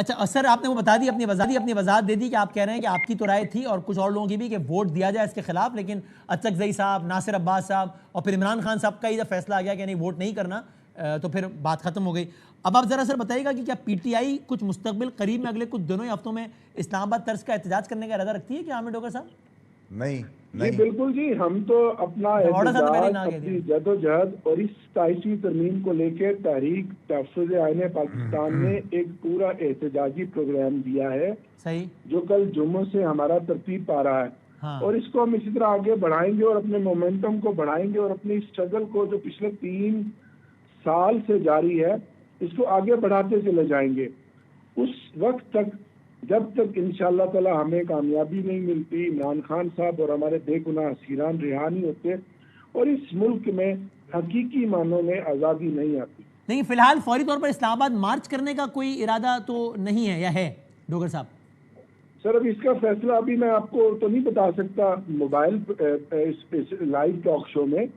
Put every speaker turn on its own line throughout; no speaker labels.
अच्छा सर, आपने वो बता दी, अपनी वजाहत दे दी कि आप कह रहे हैं कि आपकी तो राय थी और कुछ और लोगों की भी कि वोट दिया जाए इसके खिलाफ, लेकिन अचकजई साहब, नासिर अब्बास साहब और फिर इमरान खान साहब का ही जब फैसला आ गया कि नहीं वोट नहीं करना, तो फिर बात खत्म हो गई। अब आप जरा सर बताइएगा कि क्या पीटीआई कुछ मुस्तकबिल करीब में अगले कुछ दिनों या हफ्तों में इस्लामाबाद तर्ज का एहतजाज करने का इरादा रखती है क्या आमिर डोगर साहब?
नहीं
जी
नहीं
बिल्कुल जी, हम तो अपना
वाड़ा साहब तो पहले ही
एहतजाज,
ना कह
अपनी
दिया।
जदोजहद और इस 27वीं तरमीम को लेकर तहरीक तहफ़्फ़ुज़ आईन पाकिस्तान ने एक पूरा एहतजाजी प्रोग्राम दिया है
सही।
जो कल जुम्मे से हमारा तरतीब पा रहा है।
हाँ।
और इसको हम इसी तरह आगे बढ़ाएंगे और अपने मोमेंटम को बढ़ाएंगे और अपनी स्ट्रगल को जो पिछले 3 साल से जारी है इसको आगे बढ़ाते चले जाएंगे। उस वक्त तक, जब तक इंशाअल्लाह ताला हमें कामयाबी नहीं मिलती, इमरान खान साहब और हमारे बेगुनाह असीरान रिहा नहीं होते और इस मुल्क में हकीकी मानों में आज़ादी नहीं आती।
नहीं, फिलहाल फौरी तौर पर इस्लामाबाद मार्च करने का कोई इरादा तो नहीं है, या है डोगर साहब?
सर अब इसका फैसला अभी मैं आपको तो नहीं बता सकता मोबाइल लाइव टॉक शो में,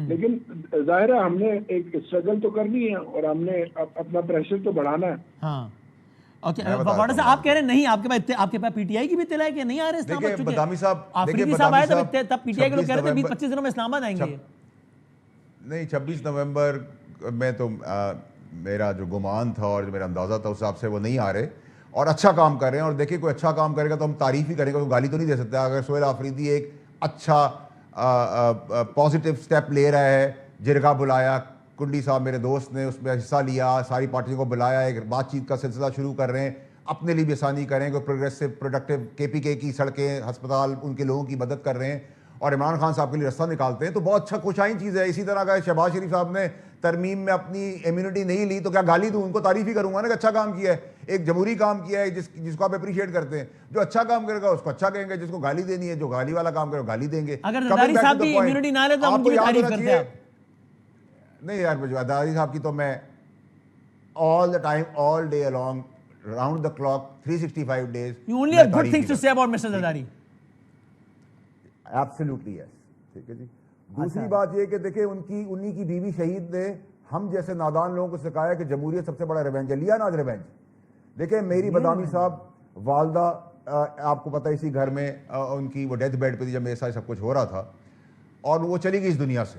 लेकिन जाहिर है हमने एक स्ट्रगल तो करनी है और हमने अपना प्रेशर तो बढ़ाना है।
हाँ ओके।
मैं बता
वाड़ा
देता
साहब
हूँ
आप कह रहे हैं नहीं, आपके पास पीटीआई की भी इत्तला है कि नहीं आ रहे इस्लामाबाद?
देखिए बदामी साहब,
आफरीदी साहब आए तब पीटीआई के लोग कह रहे थे 20-25 दिनों में इस्लामाबाद आएंगे।
नहीं 26 नवंबर में तो मेरा जो गुमान था और जो मेरा अंदाज़ा था उस हिसाब से वो नहीं आ रहे और अच्छा काम कर रहे हैं। और देखिए कोई अच्छा काम करेगा तो हम तारीफ़ ही करेंगे, तो गाली तो नहीं दे सकते। अगर सोहेल आफरीदी एक अच्छा पॉजिटिव स्टेप ले रहा है, जिरगा बुलाया, कुंडी साहब मेरे दोस्त ने उसमें हिस्सा लिया, सारी पार्टियों को बुलाया, एक बातचीत का सिलसिला शुरू कर रहे हैं, अपने लिए भी आसानी करें, कोई प्रोग्रेसिव प्रोडक्टिव केपीके की सड़कें, अस्पताल, उनके लोगों की मदद कर रहे हैं और इमरान खान साहब के लिए रास्ता निकालते हैं, तो बहुत अच्छा खुशाइन चीज़ है। इसी तरह का शहबाज शरीफ साहब ने तरमीम में अपनी इम्यूनिटी नहीं ली तो क्या गाली दूं? उनको तारीफ ही करूंगा ना कि अच्छा काम किया है, एक जमहूरी काम किया है जिसको आप अप्रिशिएट करते हैं। जो अच्छा काम करेगा उसको अच्छा कहेंगे, जिसको गाली देनी है, जो गाली वाला काम करेगा गाली देंगे।
अगर जरदारी साहब की इम्यूनिटी ना ले तो उनकी तारीफ करते हैं आप?
नहीं यार, जरदारी साहब की तो मैं all the time, all day along, round the clock, 365 days
You only have good things to say about Mr. Zardari.
Absolutely yes. ठीक है जी। दूसरी बात यह कि देखिए उन्हीं की बीवी शहीद ने हम जैसे नादान लोगों को सिखाया कि जमहूरियत सबसे बड़ा रिवेंज है। लिया ना रिवेंज। देखिए मेरी बदामी साहब वालदा, आपको पता है इसी घर में उनकी वो डेथ बेड पे थी जब मेरे साथ सब कुछ हो रहा था और वो चली गई इस दुनिया से।